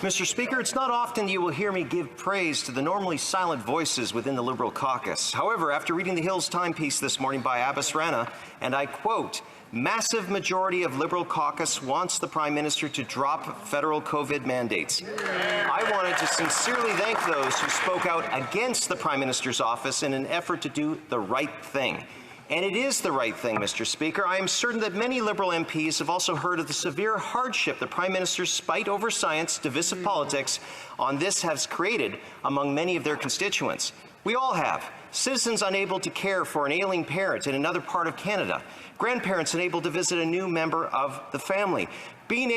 Mr. Speaker, it's not often you will hear me give praise to the normally silent voices within the Liberal caucus. However, after reading the Hill's timepiece this morning by Albas, and I quote, "Massive majority of Liberal caucus wants the Prime Minister to drop federal COVID mandates." I wanted to sincerely thank those who spoke out against the Prime Minister's office in an effort to do the right thing. And it is the right thing, Mr. Speaker. I am certain that many Liberal MPs have also heard of the severe hardship the Prime Minister's spite over science, divisive politics on this has created among many of their constituents. We all have. Citizens unable to care for an ailing parent in another part of Canada. Grandparents unable to visit a new member of the family. Being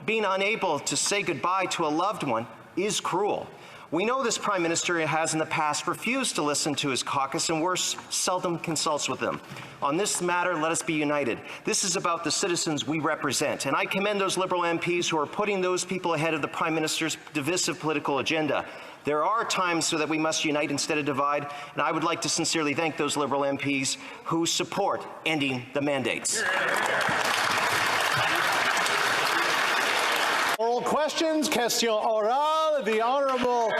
unable to say goodbye to a loved one is cruel. We know this Prime Minister has in the past refused to listen to his caucus and worse, seldom consults with them. On this matter, let us be united. This is about the citizens we represent, and I commend those Liberal MPs who are putting those people ahead of the Prime Minister's divisive political agenda. There are times so that we must unite instead of divide, and I would like to sincerely thank those Liberal MPs who support ending the mandates. Oral questions, question orale, the Honourable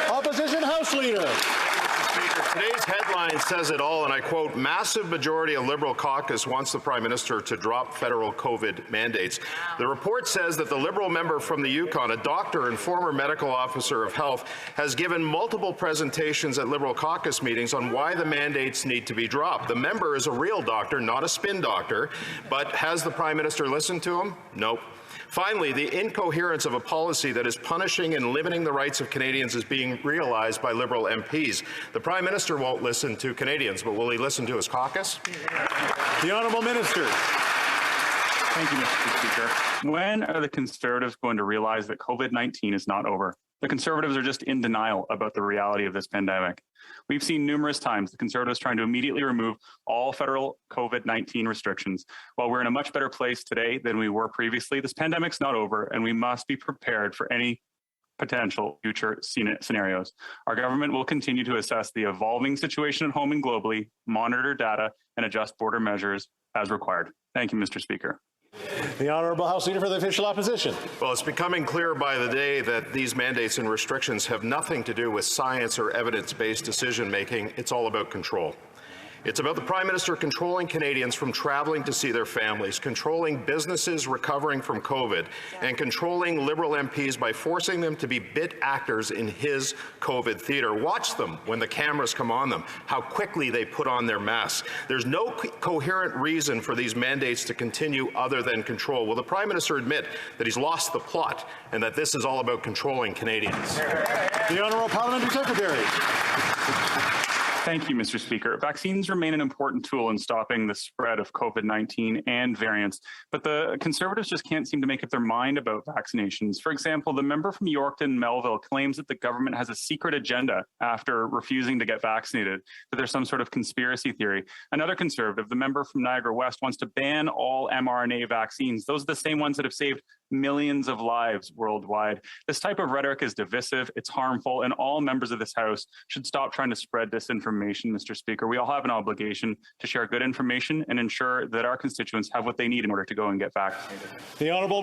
Opposition House Leader. Speaker, today's headline says it all, and I quote, "Massive majority of Liberal caucus wants the Prime Minister to drop federal COVID mandates." The report says that the Liberal member from the Yukon, a doctor and former medical officer of health, has given multiple presentations at Liberal caucus meetings on why the mandates need to be dropped. The member is a real doctor, not a spin doctor, but has the Prime Minister listened to him? Nope. Finally, the incoherence of a policy that is punishing and limiting the rights of Canadians is being realized by Liberal MPs. The Prime Minister won't listen to Canadians, but will he listen to his caucus? The Honourable Minister. Thank you, Mr. Speaker. When are the Conservatives going to realize that COVID-19 is not over? The Conservatives are just in denial about the reality of this pandemic. We've seen numerous times the Conservatives trying to immediately remove all federal COVID-19 restrictions. While we're in a much better place today than we were previously, this pandemic's not over, and we must be prepared for any potential future scenarios. Our government will continue to assess the evolving situation at home and globally, monitor data, and adjust border measures as required. Thank you, Mr. Speaker. The Honourable House Leader for the Official Opposition. Well, it's becoming clear by the day that these mandates and restrictions have nothing to do with science or evidence-based decision-making. It's all about control. It's about the Prime Minister controlling Canadians from travelling to see their families, controlling businesses recovering from COVID, and controlling Liberal MPs by forcing them to be bit actors in his COVID theatre. Watch them when the cameras come on them, how quickly they put on their masks. There's no coherent reason for these mandates to continue other than control. Will the Prime Minister admit that he's lost the plot and that this is all about controlling Canadians? The Honourable Parliamentary Secretary. Thank you, Mr. Speaker. Vaccines remain an important tool in stopping the spread of COVID-19 and variants, but the Conservatives just can't seem to make up their mind about vaccinations. For example, the member from Yorkton Melville claims that the government has a secret agenda after refusing to get vaccinated, that there's some sort of conspiracy theory. Another Conservative, the member from Niagara West, wants to ban all mRNA vaccines. Those are the same ones that have saved millions of lives worldwide. This type of rhetoric is divisive, it's harmful, and all members of this House should stop trying to spread disinformation, Mr. Speaker. We all have an obligation to share good information and ensure that our constituents have what they need in order to go and get vaccinated. The Honourable